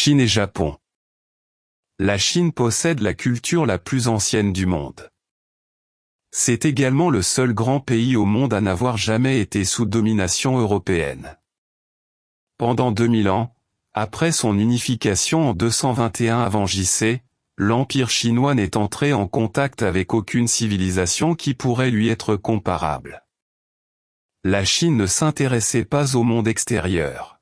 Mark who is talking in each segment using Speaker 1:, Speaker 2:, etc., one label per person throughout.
Speaker 1: Chine et Japon. La Chine possède la culture la plus ancienne du monde. C'est également le seul grand pays au monde à n'avoir jamais été sous domination européenne. Pendant 2000 ans, après son unification en 221 avant JC, l'Empire chinois n'est entré en contact avec aucune civilisation qui pourrait lui être comparable. La Chine ne s'intéressait pas au monde extérieur.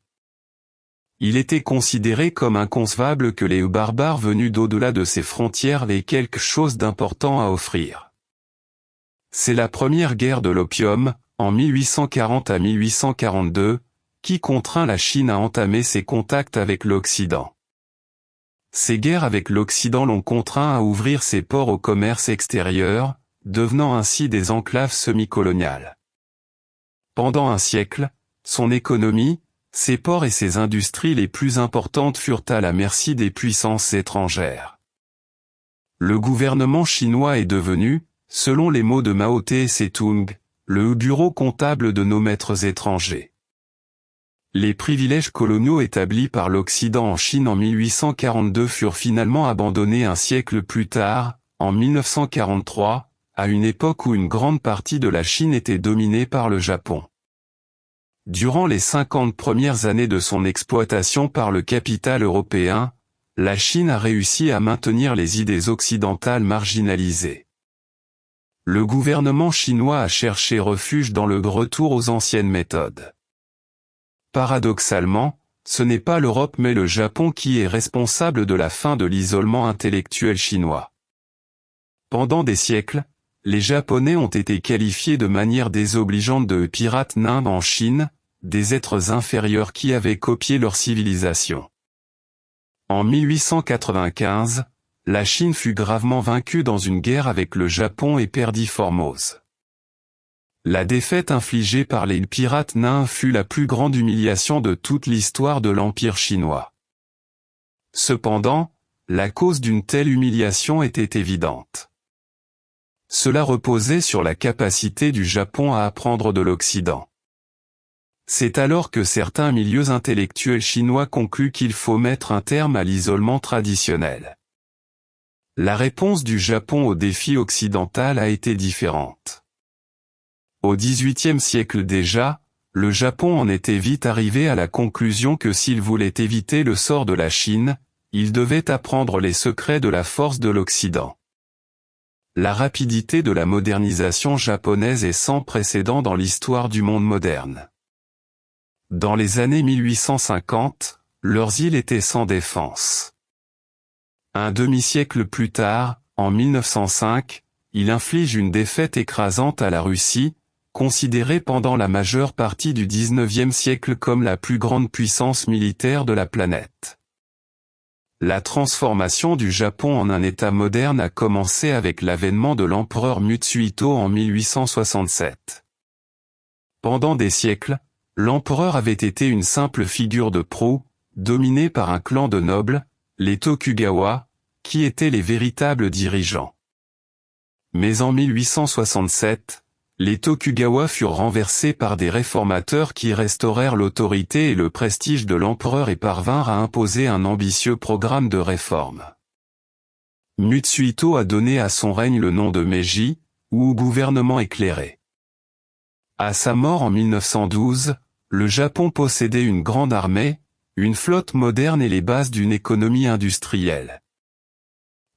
Speaker 1: Il était considéré comme inconcevable que les barbares venus d'au-delà de ses frontières aient quelque chose d'important à offrir. C'est la première guerre de l'opium, en 1840 à 1842, qui contraint la Chine à entamer ses contacts avec l'Occident. Ces guerres avec l'Occident l'ont contraint à ouvrir ses ports au commerce extérieur, devenant ainsi des enclaves semi-coloniales. Pendant un siècle, son économie, ses ports et ses industries les plus importantes furent à la merci des puissances étrangères. Le gouvernement chinois est devenu, selon les mots de Mao Tse-tung, le bureau comptable de nos maîtres étrangers. Les privilèges coloniaux établis par l'Occident en Chine en 1842 furent finalement abandonnés un siècle plus tard, en 1943, à une époque où une grande partie de la Chine était dominée par le Japon. Durant les 50 premières années de son exploitation par le capital européen, la Chine a réussi à maintenir les idées occidentales marginalisées. Le gouvernement chinois a cherché refuge dans le retour aux anciennes méthodes. Paradoxalement, ce n'est pas l'Europe mais le Japon qui est responsable de la fin de l'isolement intellectuel chinois. Pendant des siècles, les Japonais ont été qualifiés de manière désobligeante de pirates nains en Chine, des êtres inférieurs qui avaient copié leur civilisation. En 1895, la Chine fut gravement vaincue dans une guerre avec le Japon et perdit Formose. La défaite infligée par les pirates nains fut la plus grande humiliation de toute l'histoire de l'Empire chinois. Cependant, la cause d'une telle humiliation était évidente. Cela reposait sur la capacité du Japon à apprendre de l'Occident. C'est alors que certains milieux intellectuels chinois concluent qu'il faut mettre un terme à l'isolement traditionnel. La réponse du Japon au défi occidental a été différente. Au XVIIIe siècle déjà, le Japon en était vite arrivé à la conclusion que s'il voulait éviter le sort de la Chine, il devait apprendre les secrets de la force de l'Occident. La rapidité de la modernisation japonaise est sans précédent dans l'histoire du monde moderne. Dans les années 1850, leurs îles étaient sans défense. Un demi-siècle plus tard, en 1905, il inflige une défaite écrasante à la Russie, considérée pendant la majeure partie du XIXe siècle comme la plus grande puissance militaire de la planète. La transformation du Japon en un État moderne a commencé avec l'avènement de l'empereur Mutsuhito en 1867. Pendant des siècles, l'empereur avait été une simple figure de proue, dominée par un clan de nobles, les Tokugawa, qui étaient les véritables dirigeants. Mais en 1867, les Tokugawa furent renversés par des réformateurs qui restaurèrent l'autorité et le prestige de l'empereur et parvinrent à imposer un ambitieux programme de réforme. Mutsuhito a donné à son règne le nom de Meiji, ou gouvernement éclairé. À sa mort en 1912, le Japon possédait une grande armée, une flotte moderne et les bases d'une économie industrielle.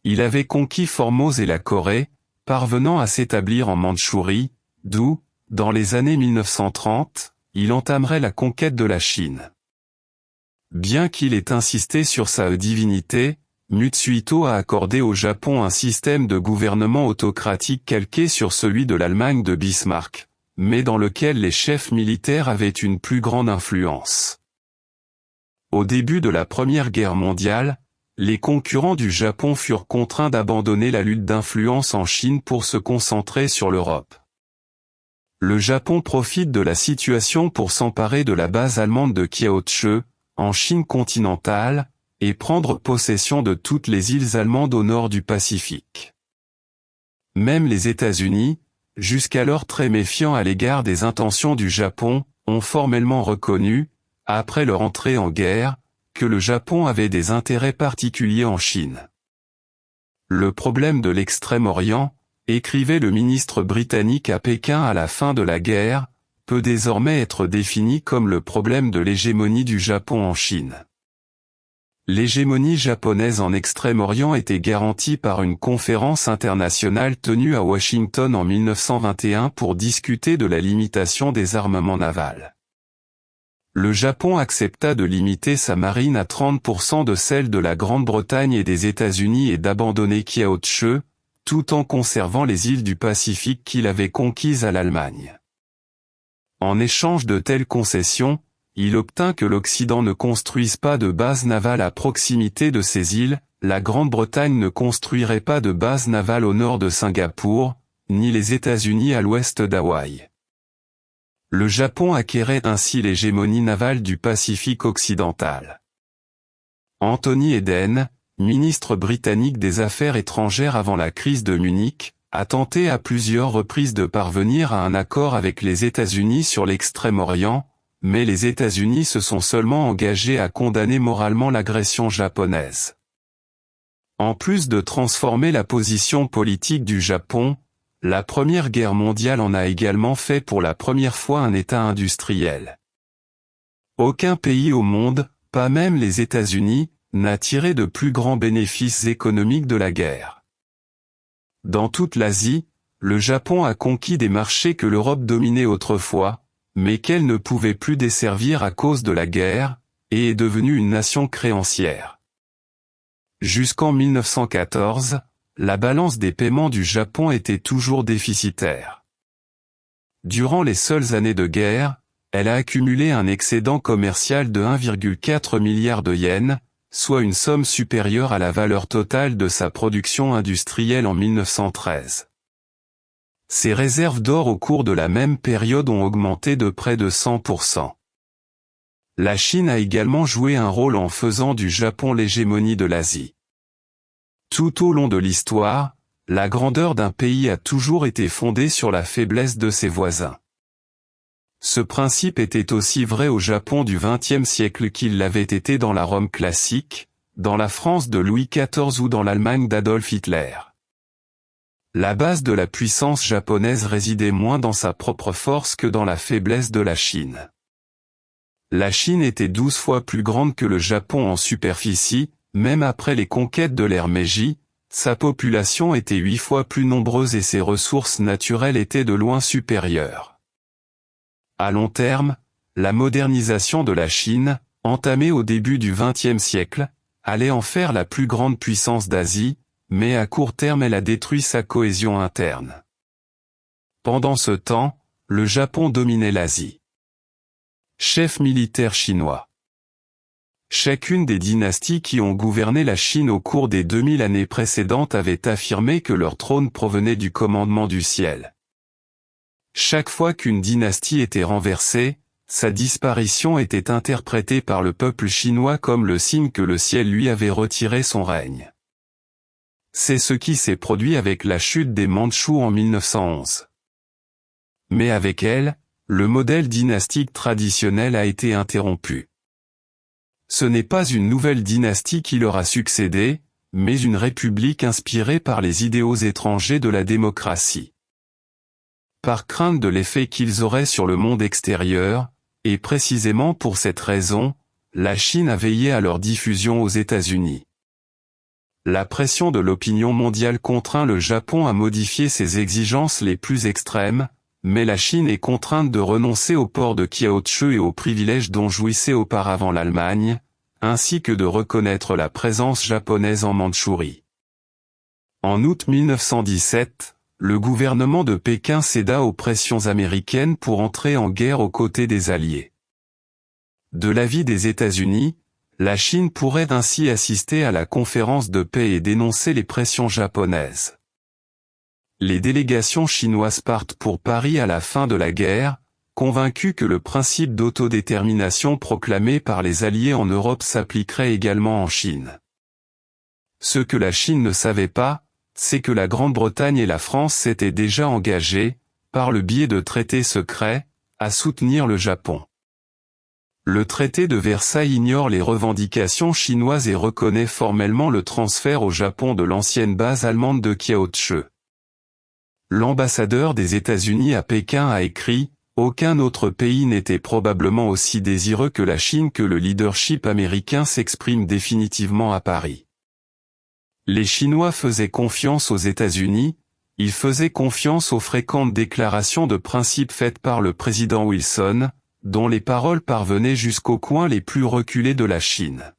Speaker 1: Il avait conquis Formose et la Corée, parvenant à s'établir en Mandchourie, d'où, dans les années 1930, il entamerait la conquête de la Chine. Bien qu'il ait insisté sur sa divinité, Mutsuhito a accordé au Japon un système de gouvernement autocratique calqué sur celui de l'Allemagne de Bismarck, mais dans lequel les chefs militaires avaient une plus grande influence. Au début de la Première Guerre mondiale, les concurrents du Japon furent contraints d'abandonner la lutte d'influence en Chine pour se concentrer sur l'Europe. Le Japon profite de la situation pour s'emparer de la base allemande de Kiaotsue, en Chine continentale, et prendre possession de toutes les îles allemandes au nord du Pacifique. Même les États-Unis, jusqu'alors très méfiants à l'égard des intentions du Japon, ont formellement reconnu, après leur entrée en guerre, que le Japon avait des intérêts particuliers en Chine. Le problème de l'Extrême-Orient, écrivait le ministre britannique à Pékin à la fin de la guerre, peut désormais être défini comme le problème de l'hégémonie du Japon en Chine. L'hégémonie japonaise en Extrême-Orient était garantie par une conférence internationale tenue à Washington en 1921 pour discuter de la limitation des armements navals. Le Japon accepta de limiter sa marine à 30% de celle de la Grande-Bretagne et des États-Unis et d'abandonner Kyaotche, tout en conservant les îles du Pacifique qu'il avait conquises à l'Allemagne. En échange de telles concessions, il obtint que l'Occident ne construise pas de base navale à proximité de ces îles, la Grande-Bretagne ne construirait pas de base navale au nord de Singapour, ni les États-Unis à l'ouest d'Hawaï. Le Japon acquérait ainsi l'hégémonie navale du Pacifique occidental. Anthony Eden, ministre britannique des Affaires étrangères avant la crise de Munich, a tenté à plusieurs reprises de parvenir à un accord avec les États-Unis sur l'Extrême-Orient, mais les États-Unis se sont seulement engagés à condamner moralement l'agression japonaise. En plus de transformer la position politique du Japon, la Première Guerre mondiale en a également fait pour la première fois un État industriel. Aucun pays au monde, pas même les États-Unis, n'a tiré de plus grands bénéfices économiques de la guerre. Dans toute l'Asie, le Japon a conquis des marchés que l'Europe dominait autrefois, mais qu'elle ne pouvait plus desservir à cause de la guerre, et est devenue une nation créancière. Jusqu'en 1914, la balance des paiements du Japon était toujours déficitaire. Durant les seules années de guerre, elle a accumulé un excédent commercial de 1,4 milliard de yens, soit une somme supérieure à la valeur totale de sa production industrielle en 1913. Ses réserves d'or au cours de la même période ont augmenté de près de 100%. La Chine a également joué un rôle en faisant du Japon l'hégémonie de l'Asie. Tout au long de l'histoire, la grandeur d'un pays a toujours été fondée sur la faiblesse de ses voisins. Ce principe était aussi vrai au Japon du XXe siècle qu'il l'avait été dans la Rome classique, dans la France de Louis XIV ou dans l'Allemagne d'Adolf Hitler. La base de la puissance japonaise résidait moins dans sa propre force que dans la faiblesse de la Chine. La Chine était 12 fois plus grande que le Japon en superficie, même après les conquêtes de l'ère Meiji, sa population était 8 fois plus nombreuse et ses ressources naturelles étaient de loin supérieures. À long terme, la modernisation de la Chine, entamée au début du XXe siècle, allait en faire la plus grande puissance d'Asie, mais à court terme elle a détruit sa cohésion interne. Pendant ce temps, le Japon dominait l'Asie. Chef militaire chinois. Chacune des dynasties qui ont gouverné la Chine au cours des 2000 années précédentes avait affirmé que leur trône provenait du commandement du ciel. Chaque fois qu'une dynastie était renversée, sa disparition était interprétée par le peuple chinois comme le signe que le ciel lui avait retiré son règne. C'est ce qui s'est produit avec la chute des Mandchous en 1911. Mais avec elle, le modèle dynastique traditionnel a été interrompu. Ce n'est pas une nouvelle dynastie qui leur a succédé, mais une république inspirée par les idéaux étrangers de la démocratie. Par crainte de l'effet qu'ils auraient sur le monde extérieur, et précisément pour cette raison, la Chine a veillé à leur diffusion aux États-Unis. La pression de l'opinion mondiale contraint le Japon à modifier ses exigences les plus extrêmes, mais la Chine est contrainte de renoncer au port de Kyaotche et aux privilèges dont jouissait auparavant l'Allemagne, ainsi que de reconnaître la présence japonaise en Mandchourie. En août 1917, le gouvernement de Pékin céda aux pressions américaines pour entrer en guerre aux côtés des Alliés. De l'avis des États-Unis, la Chine pourrait ainsi assister à la conférence de paix et dénoncer les pressions japonaises. Les délégations chinoises partent pour Paris à la fin de la guerre, convaincus que le principe d'autodétermination proclamé par les Alliés en Europe s'appliquerait également en Chine. Ce que la Chine ne savait pas, c'est que la Grande-Bretagne et la France s'étaient déjà engagées, par le biais de traités secrets, à soutenir le Japon. Le traité de Versailles ignore les revendications chinoises et reconnaît formellement le transfert au Japon de l'ancienne base allemande de Kiaotsue. L'ambassadeur des États-Unis à Pékin a écrit « Aucun autre pays n'était probablement aussi désireux que la Chine que le leadership américain s'exprime définitivement à Paris. » Les Chinois faisaient confiance aux États-Unis, ils faisaient confiance aux fréquentes déclarations de principe faites par le président Wilson, dont les paroles parvenaient jusqu'aux coins les plus reculés de la Chine.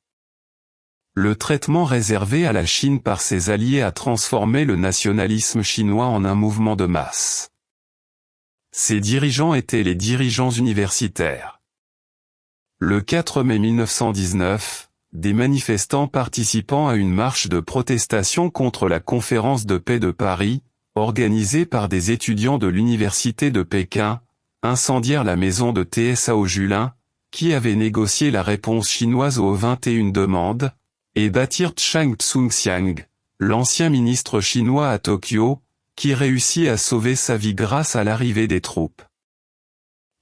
Speaker 1: Le traitement réservé à la Chine par ses alliés a transformé le nationalisme chinois en un mouvement de masse. Ses dirigeants étaient les dirigeants universitaires. Le 4 mai 1919, des manifestants participant à une marche de protestation contre la conférence de paix de Paris, organisée par des étudiants de l'université de Pékin, incendièrent la maison de Tsao Julin, qui avait négocié la réponse chinoise aux 21 demandes, et battirent Chiang Tsung-Siang, l'ancien ministre chinois à Tokyo, qui réussit à sauver sa vie grâce à l'arrivée des troupes.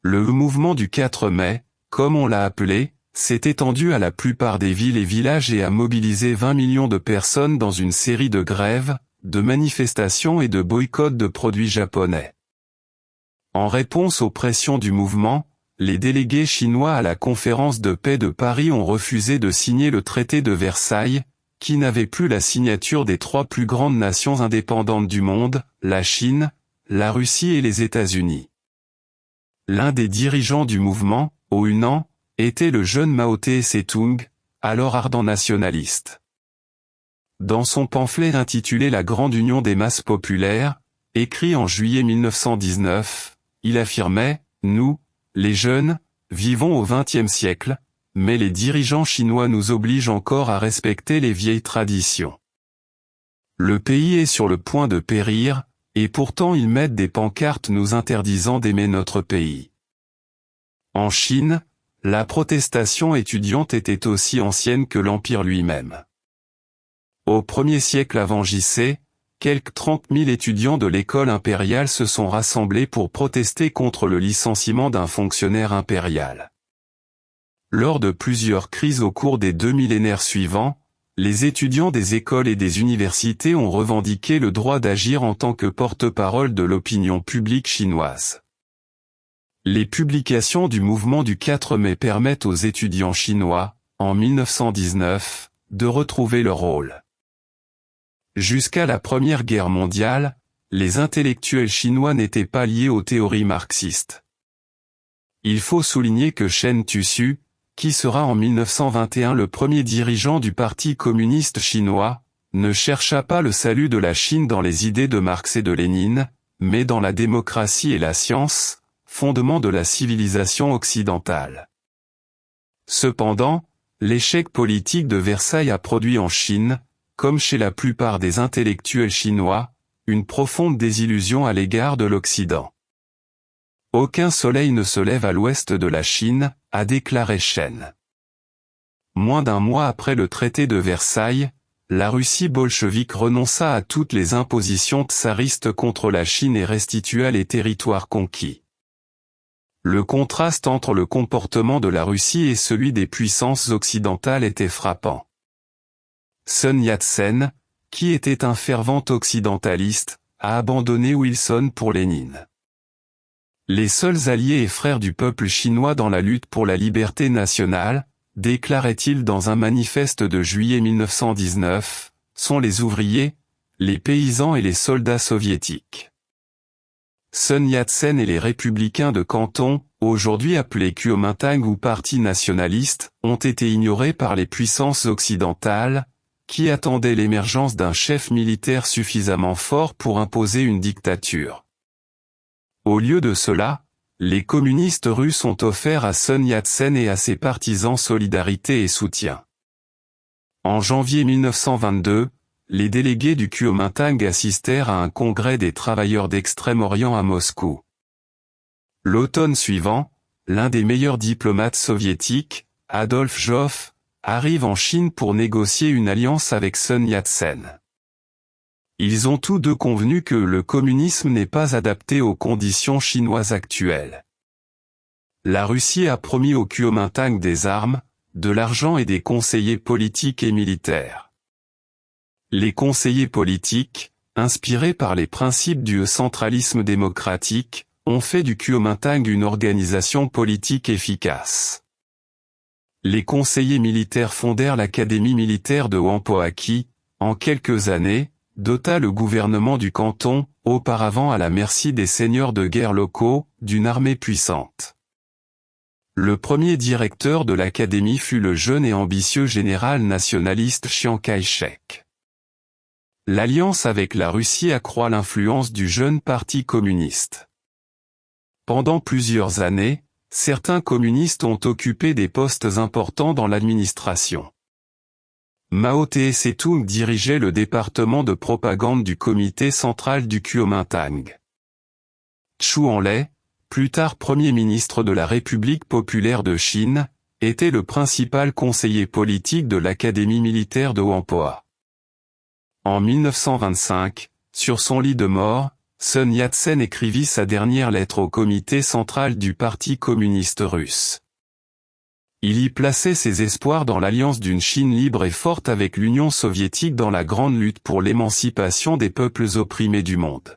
Speaker 1: Le mouvement du 4 mai, comme on l'a appelé, s'est étendu à la plupart des villes et villages et a mobilisé 20 millions de personnes dans une série de grèves, de manifestations et de boycotts de produits japonais. En réponse aux pressions du mouvement, les délégués chinois à la conférence de paix de Paris ont refusé de signer le traité de Versailles, qui n'avait plus la signature des trois plus grandes nations indépendantes du monde, la Chine, la Russie et les États-Unis. L'un des dirigeants du mouvement, au Hunan, était le jeune Mao Tse-tung, alors ardent nationaliste. Dans son pamphlet intitulé La Grande Union des masses populaires, écrit en juillet 1919, il affirmait « Nous, les jeunes, vivons au XXe siècle, mais les dirigeants chinois nous obligent encore à respecter les vieilles traditions. Le pays est sur le point de périr, et pourtant ils mettent des pancartes nous interdisant d'aimer notre pays. » En Chine, la protestation étudiante était aussi ancienne que l'Empire lui-même. Au 1er siècle avant J.C., quelques 30 000 étudiants de l'école impériale se sont rassemblés pour protester contre le licenciement d'un fonctionnaire impérial. Lors de plusieurs crises au cours des 2 millénaires suivants, les étudiants des écoles et des universités ont revendiqué le droit d'agir en tant que porte-parole de l'opinion publique chinoise. Les publications du mouvement du 4 mai permettent aux étudiants chinois, en 1919, de retrouver leur rôle. Jusqu'à la Première Guerre mondiale, les intellectuels chinois n'étaient pas liés aux théories marxistes. Il faut souligner que Chen Tuxu, qui sera en 1921 le premier dirigeant du Parti communiste chinois, ne chercha pas le salut de la Chine dans les idées de Marx et de Lénine, mais dans la démocratie et la science, fondement de la civilisation occidentale. Cependant, l'échec politique de Versailles a produit en Chine, comme chez la plupart des intellectuels chinois, une profonde désillusion à l'égard de l'Occident. Aucun soleil ne se lève à l'ouest de la Chine, a déclaré Chen. Moins d'un mois après le traité de Versailles, la Russie bolchevique renonça à toutes les impositions tsaristes contre la Chine et restitua les territoires conquis. Le contraste entre le comportement de la Russie et celui des puissances occidentales était frappant. Sun Yat-sen, qui était un fervent occidentaliste, a abandonné Wilson pour Lénine. Les seuls alliés et frères du peuple chinois dans la lutte pour la liberté nationale, déclarait-il dans un manifeste de juillet 1919, sont les ouvriers, les paysans et les soldats soviétiques. Sun Yat-sen et les républicains de Canton, aujourd'hui appelés Kuomintang ou Parti nationaliste, ont été ignorés par les puissances occidentales, qui attendaient l'émergence d'un chef militaire suffisamment fort pour imposer une dictature. Au lieu de cela, les communistes russes ont offert à Sun Yat-sen et à ses partisans solidarité et soutien. En janvier 1922, les délégués du Kuomintang assistèrent à un congrès des travailleurs d'Extrême-Orient à Moscou. L'automne suivant, l'un des meilleurs diplomates soviétiques, Adolphe Joffre, arrive en Chine pour négocier une alliance avec Sun Yat-sen. Ils ont tous deux convenu que le communisme n'est pas adapté aux conditions chinoises actuelles. la Russie a promis au Kuomintang des armes, de l'argent et des conseillers politiques et militaires. Les conseillers politiques, inspirés par les principes du centralisme démocratique, ont fait du Kuomintang une organisation politique efficace. Les conseillers militaires fondèrent l'académie militaire de Whampoa qui, en quelques années, dota le gouvernement du canton, auparavant à la merci des seigneurs de guerre locaux, d'une armée puissante. Le premier directeur de l'académie fut le jeune et ambitieux général nationaliste Chiang Kai-shek. L'alliance avec la Russie accroît l'influence du jeune parti communiste. Pendant plusieurs années, certains communistes ont occupé des postes importants dans l'administration. Mao Tse-tung dirigeait le département de propagande du comité central du Kuomintang. Zhu Enlai, plus tard Premier ministre de la République populaire de Chine, était le principal conseiller politique de l'Académie militaire de Whampoa. En 1925, sur son lit de mort, Sun Yat-sen écrivit sa dernière lettre au comité central du Parti communiste russe. Il y plaçait ses espoirs dans l'alliance d'une Chine libre et forte avec l'Union soviétique dans la grande lutte pour l'émancipation des peuples opprimés du monde.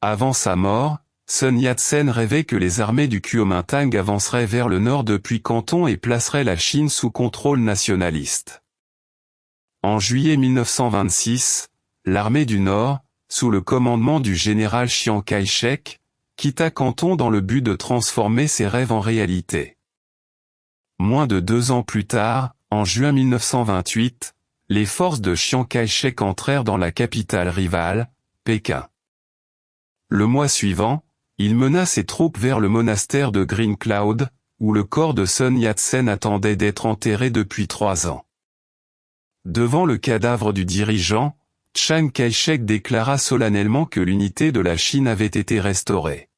Speaker 1: Avant sa mort, Sun Yat-sen rêvait que les armées du Kuomintang avanceraient vers le nord depuis Canton et placeraient la Chine sous contrôle nationaliste. En juillet 1926, l'armée du Nord, sous le commandement du général Chiang Kai-shek, quitta Canton dans le but de transformer ses rêves en réalité. Moins de 2 ans plus tard, en juin 1928, les forces de Chiang Kai-shek entrèrent dans la capitale rivale, Pékin. Le mois suivant, il mena ses troupes vers le monastère de Green Cloud, où le corps de Sun Yat-sen attendait d'être enterré depuis 3 ans. Devant le cadavre du dirigeant, Chiang Kai-shek déclara solennellement que l'unité de la Chine avait été restaurée.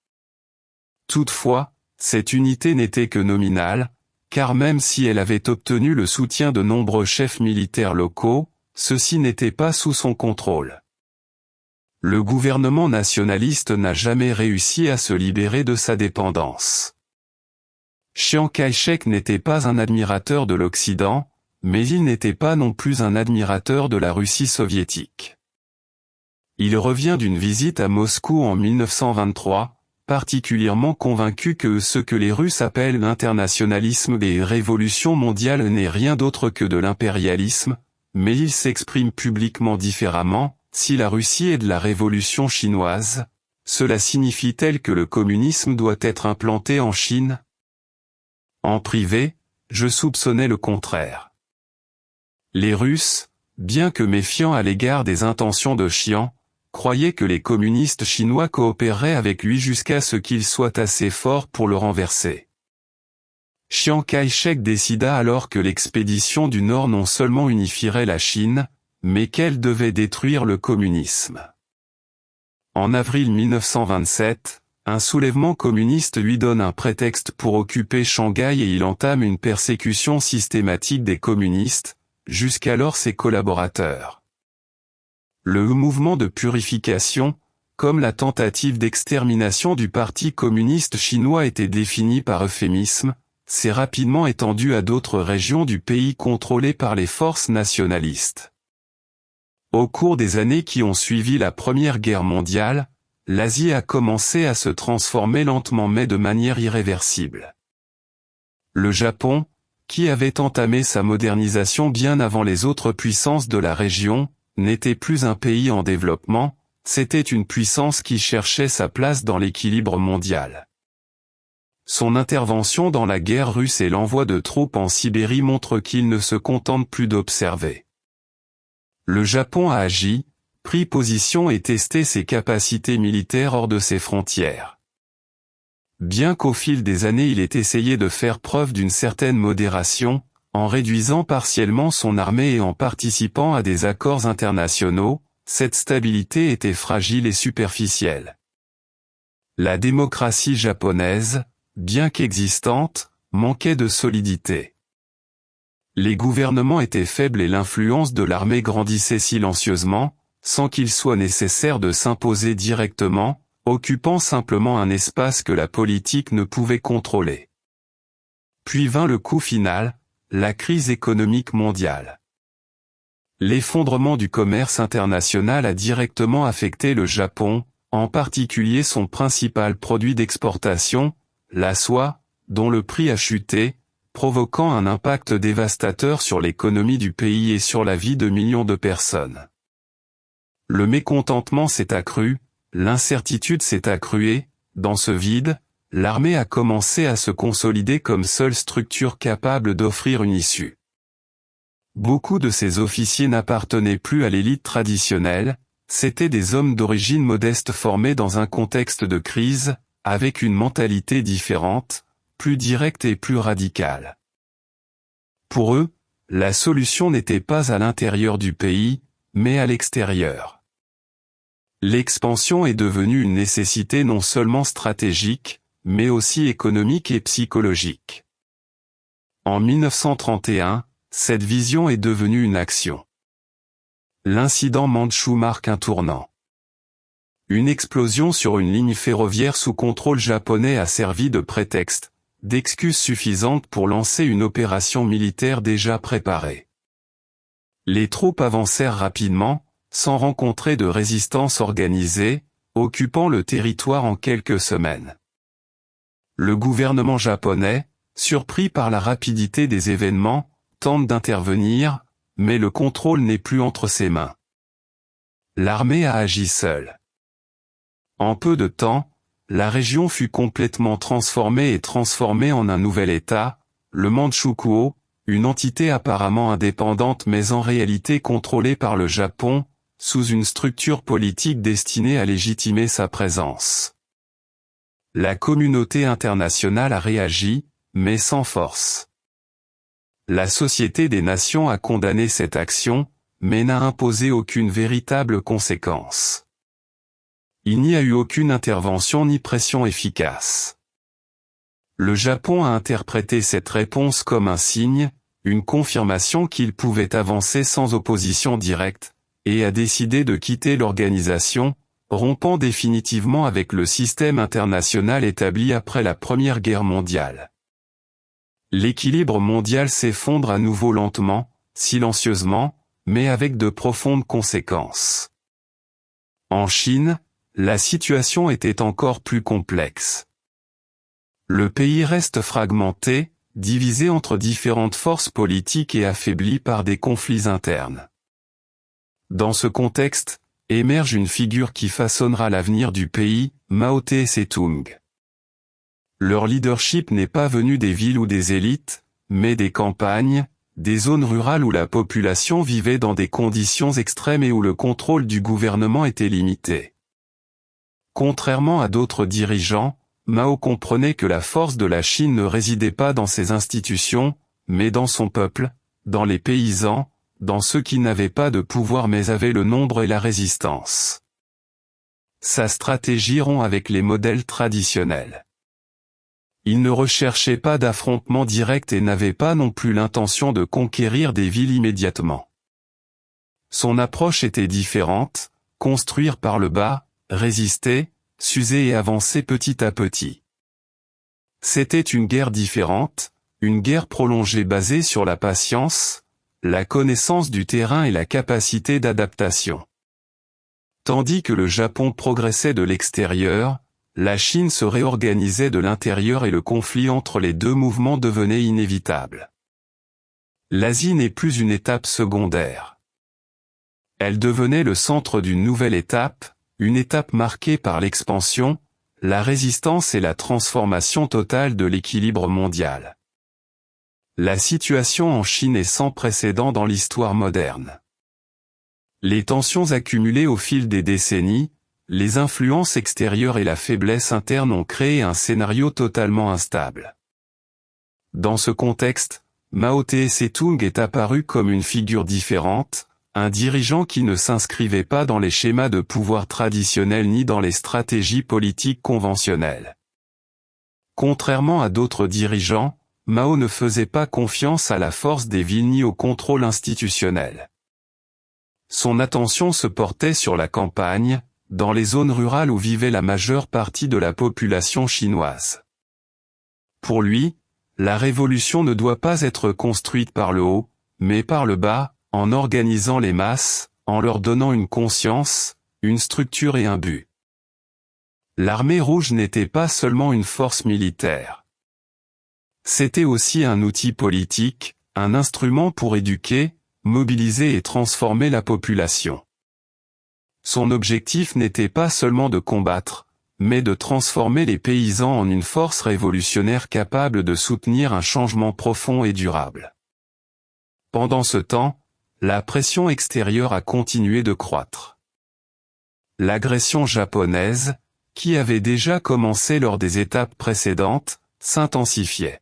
Speaker 1: Toutefois, cette unité n'était que nominale, car même si elle avait obtenu le soutien de nombreux chefs militaires locaux, ceux-ci n'étaient pas sous son contrôle. Le gouvernement nationaliste n'a jamais réussi à se libérer de sa dépendance. Chiang Kai-shek n'était pas un admirateur de l'Occident, mais il n'était pas non plus un admirateur de la Russie soviétique. Il revient d'une visite à Moscou en 1923, particulièrement convaincu que ce que les Russes appellent l'internationalisme des révolutions mondiales n'est rien d'autre que de l'impérialisme, mais il s'exprime publiquement différemment. Si la Russie est de la révolution chinoise, cela signifie-t-elle que le communisme doit être implanté en Chine? En privé, je soupçonnais le contraire. Les Russes, bien que méfiants à l'égard des intentions de Chiang, croyaient que les communistes chinois coopéreraient avec lui jusqu'à ce qu'il soit assez fort pour le renverser. Chiang Kai-shek décida alors que l'expédition du Nord non seulement unifierait la Chine, mais qu'elle devait détruire le communisme. En avril 1927, un soulèvement communiste lui donne un prétexte pour occuper Shanghai et il entame une persécution systématique des communistes, jusqu'alors ses collaborateurs. Le mouvement de purification, comme la tentative d'extermination du Parti communiste chinois était défini par euphémisme, s'est rapidement étendu à d'autres régions du pays contrôlées par les forces nationalistes. Au cours des années qui ont suivi la Première Guerre mondiale, l'Asie a commencé à se transformer lentement mais de manière irréversible. Le Japon, qui avait entamé sa modernisation bien avant les autres puissances de la région, n'était plus un pays en développement, c'était une puissance qui cherchait sa place dans l'équilibre mondial. Son intervention dans la guerre russe et l'envoi de troupes en Sibérie montrent qu'il ne se contente plus d'observer. Le Japon a agi, pris position et testé ses capacités militaires hors de ses frontières. Bien qu'au fil des années il ait essayé de faire preuve d'une certaine modération, en réduisant partiellement son armée et en participant à des accords internationaux, cette stabilité était fragile et superficielle. La démocratie japonaise, bien qu'existante, manquait de solidité. Les gouvernements étaient faibles et l'influence de l'armée grandissait silencieusement, sans qu'il soit nécessaire de s'imposer directement, occupant simplement un espace que la politique ne pouvait contrôler. Puis vint le coup final, la crise économique mondiale. L'effondrement du commerce international a directement affecté le Japon, en particulier son principal produit d'exportation, la soie, dont le prix a chuté, provoquant un impact dévastateur sur l'économie du pays et sur la vie de millions de personnes. Le mécontentement s'est accru, l'incertitude s'est accrue et, dans ce vide, l'armée a commencé à se consolider comme seule structure capable d'offrir une issue. Beaucoup de ces officiers n'appartenaient plus à l'élite traditionnelle, c'étaient des hommes d'origine modeste formés dans un contexte de crise, avec une mentalité différente, plus directe et plus radicale. Pour eux, la solution n'était pas à l'intérieur du pays, mais à l'extérieur. L'expansion est devenue une nécessité non seulement stratégique, mais aussi économique et psychologique. En 1931, cette vision est devenue une action. L'incident mandchou marque un tournant. Une explosion sur une ligne ferroviaire sous contrôle japonais a servi de prétexte, d'excuse suffisante pour lancer une opération militaire déjà préparée. Les troupes avancèrent rapidement, sans rencontrer de résistance organisée, occupant le territoire en quelques semaines. Le gouvernement japonais, surpris par la rapidité des événements, tente d'intervenir, mais le contrôle n'est plus entre ses mains. L'armée a agi seule. En peu de temps, la région fut complètement transformée en un nouvel État, le Manchukuo, une entité apparemment indépendante mais en réalité contrôlée par le Japon, sous une structure politique destinée à légitimer sa présence. La communauté internationale a réagi, mais sans force. La Société des Nations a condamné cette action, mais n'a imposé aucune véritable conséquence. Il n'y a eu aucune intervention ni pression efficace. Le Japon a interprété cette réponse comme un signe, une confirmation qu'il pouvait avancer sans opposition directe, et a décidé de quitter l'organisation, rompant définitivement avec le système international établi après la Première Guerre mondiale. L'équilibre mondial s'effondre à nouveau lentement, silencieusement, mais avec de profondes conséquences. En Chine, la situation était encore plus complexe. Le pays reste fragmenté, divisé entre différentes forces politiques et affaibli par des conflits internes. Dans ce contexte, émerge une figure qui façonnera l'avenir du pays, Mao Tse-tung. Leur leadership n'est pas venu des villes ou des élites, mais des campagnes, des zones rurales où la population vivait dans des conditions extrêmes et où le contrôle du gouvernement était limité. Contrairement à d'autres dirigeants, Mao comprenait que la force de la Chine ne résidait pas dans ses institutions, mais dans son peuple, dans les paysans, dans ceux qui n'avaient pas de pouvoir mais avaient le nombre et la résistance. Sa stratégie rompt avec les modèles traditionnels. Il ne recherchait pas d'affrontement direct et n'avait pas non plus l'intention de conquérir des villes immédiatement. Son approche était différente, construire par le bas, résister, s'user et avancer petit à petit. C'était une guerre différente, une guerre prolongée basée sur la patience, la connaissance du terrain et la capacité d'adaptation. Tandis que le Japon progressait de l'extérieur, la Chine se réorganisait de l'intérieur et le conflit entre les deux mouvements devenait inévitable. L'Asie n'est plus une étape secondaire. Elle devenait le centre d'une nouvelle étape, une étape marquée par l'expansion, la résistance et la transformation totale de l'équilibre mondial. La situation en Chine est sans précédent dans l'histoire moderne. Les tensions accumulées au fil des décennies, les influences extérieures et la faiblesse interne ont créé un scénario totalement instable. Dans ce contexte, Mao Tse-tung est apparu comme une figure différente, un dirigeant qui ne s'inscrivait pas dans les schémas de pouvoir traditionnels ni dans les stratégies politiques conventionnelles. Contrairement à d'autres dirigeants, Mao ne faisait pas confiance à la force des villes ni au contrôle institutionnel. Son attention se portait sur la campagne, dans les zones rurales où vivait la majeure partie de la population chinoise. Pour lui, la révolution ne doit pas être construite par le haut, mais par le bas, en organisant les masses, en leur donnant une conscience, une structure et un but. L'armée rouge n'était pas seulement une force militaire. C'était aussi un outil politique, un instrument pour éduquer, mobiliser et transformer la population. Son objectif n'était pas seulement de combattre, mais de transformer les paysans en une force révolutionnaire capable de soutenir un changement profond et durable. Pendant ce temps, la pression extérieure a continué de croître. L'agression japonaise, qui avait déjà commencé lors des étapes précédentes, s'intensifiait.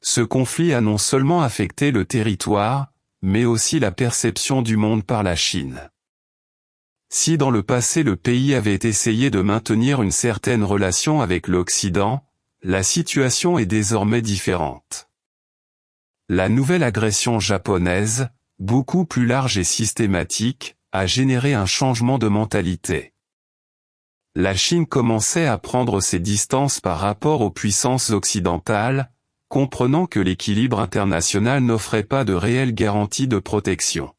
Speaker 1: Ce conflit a non seulement affecté le territoire, mais aussi la perception du monde par la Chine. Si dans le passé le pays avait essayé de maintenir une certaine relation avec l'Occident, la situation est désormais différente. La nouvelle agression japonaise, beaucoup plus large et systématique, a généré un changement de mentalité. La Chine commençait à prendre ses distances par rapport aux puissances occidentales, comprenant que l'équilibre international n'offrait pas de réelle garantie de protection.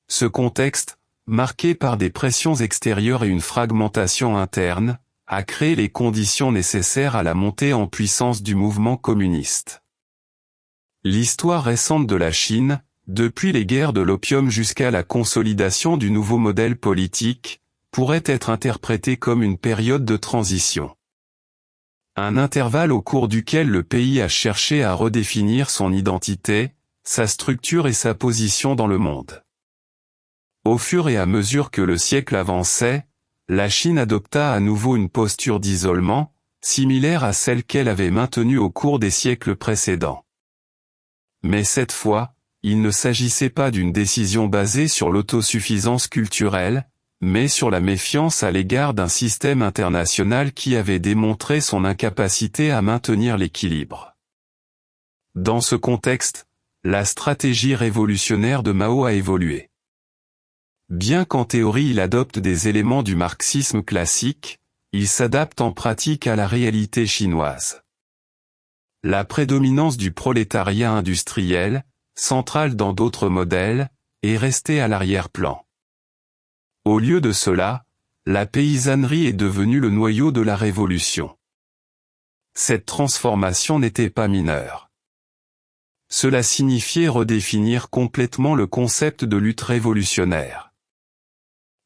Speaker 1: Ce contexte, marqué par des pressions extérieures et une fragmentation interne, a créé les conditions nécessaires à la montée en puissance du mouvement communiste. L'histoire récente de la Chine, depuis les guerres de l'opium jusqu'à la consolidation du nouveau modèle politique, pourrait être interprétée comme une période de transition. Un intervalle au cours duquel le pays a cherché à redéfinir son identité, sa structure et sa position dans le monde. Au fur et à mesure que le siècle avançait, la Chine adopta à nouveau une posture d'isolement, similaire à celle qu'elle avait maintenue au cours des siècles précédents. Mais cette fois, il ne s'agissait pas d'une décision basée sur l'autosuffisance culturelle, mais sur la méfiance à l'égard d'un système international qui avait démontré son incapacité à maintenir l'équilibre. Dans ce contexte, la stratégie révolutionnaire de Mao a évolué. Bien qu'en théorie il adopte des éléments du marxisme classique, il s'adapte en pratique à la réalité chinoise. La prédominance du prolétariat industriel, central dans d'autres modèles, est restée à l'arrière-plan. Au lieu de cela, la paysannerie est devenue le noyau de la révolution. Cette transformation n'était pas mineure. Cela signifiait redéfinir complètement le concept de lutte révolutionnaire.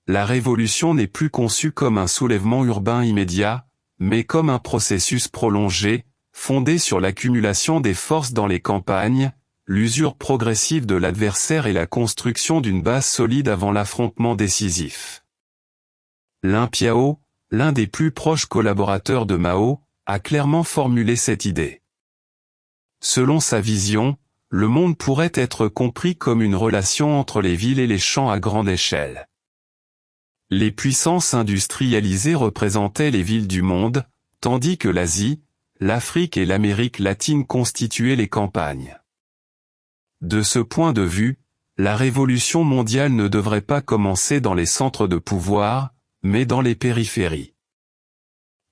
Speaker 1: La révolution n'est plus conçue comme un soulèvement urbain immédiat, mais comme un processus prolongé, fondé sur l'accumulation des forces dans les campagnes, l'usure progressive de l'adversaire et la construction d'une base solide avant l'affrontement décisif. Lin Piao, l'un des plus proches collaborateurs de Mao, a clairement formulé cette idée. Selon sa vision, le monde pourrait être compris comme une relation entre les villes et les champs à grande échelle. Les puissances industrialisées représentaient les villes du monde, tandis que l'Asie, l'Afrique et l'Amérique latine constituaient les campagnes. De ce point de vue, la révolution mondiale ne devrait pas commencer dans les centres de pouvoir, mais dans les périphéries.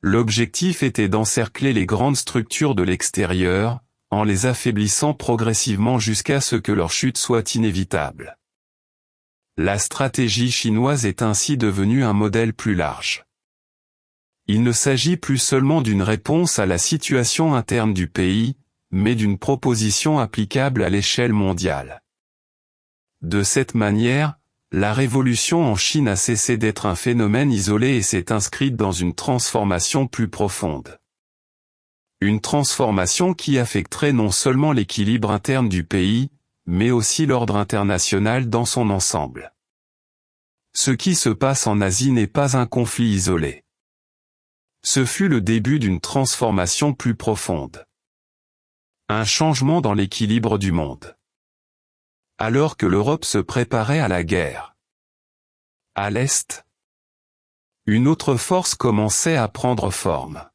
Speaker 1: L'objectif était d'encercler les grandes structures de l'extérieur, en les affaiblissant progressivement jusqu'à ce que leur chute soit inévitable. La stratégie chinoise est ainsi devenue un modèle plus large. Il ne s'agit plus seulement d'une réponse à la situation interne du pays, mais d'une proposition applicable à l'échelle mondiale. De cette manière, la révolution en Chine a cessé d'être un phénomène isolé et s'est inscrite dans une transformation plus profonde. Une transformation qui affecterait non seulement l'équilibre interne du pays, mais aussi l'ordre international dans son ensemble. Ce qui se passe en Asie n'est pas un conflit isolé. Ce fut le début d'une transformation plus profonde. Un changement dans l'équilibre du monde. Alors que l'Europe se préparait à la guerre. À l'Est, une autre force commençait à prendre forme.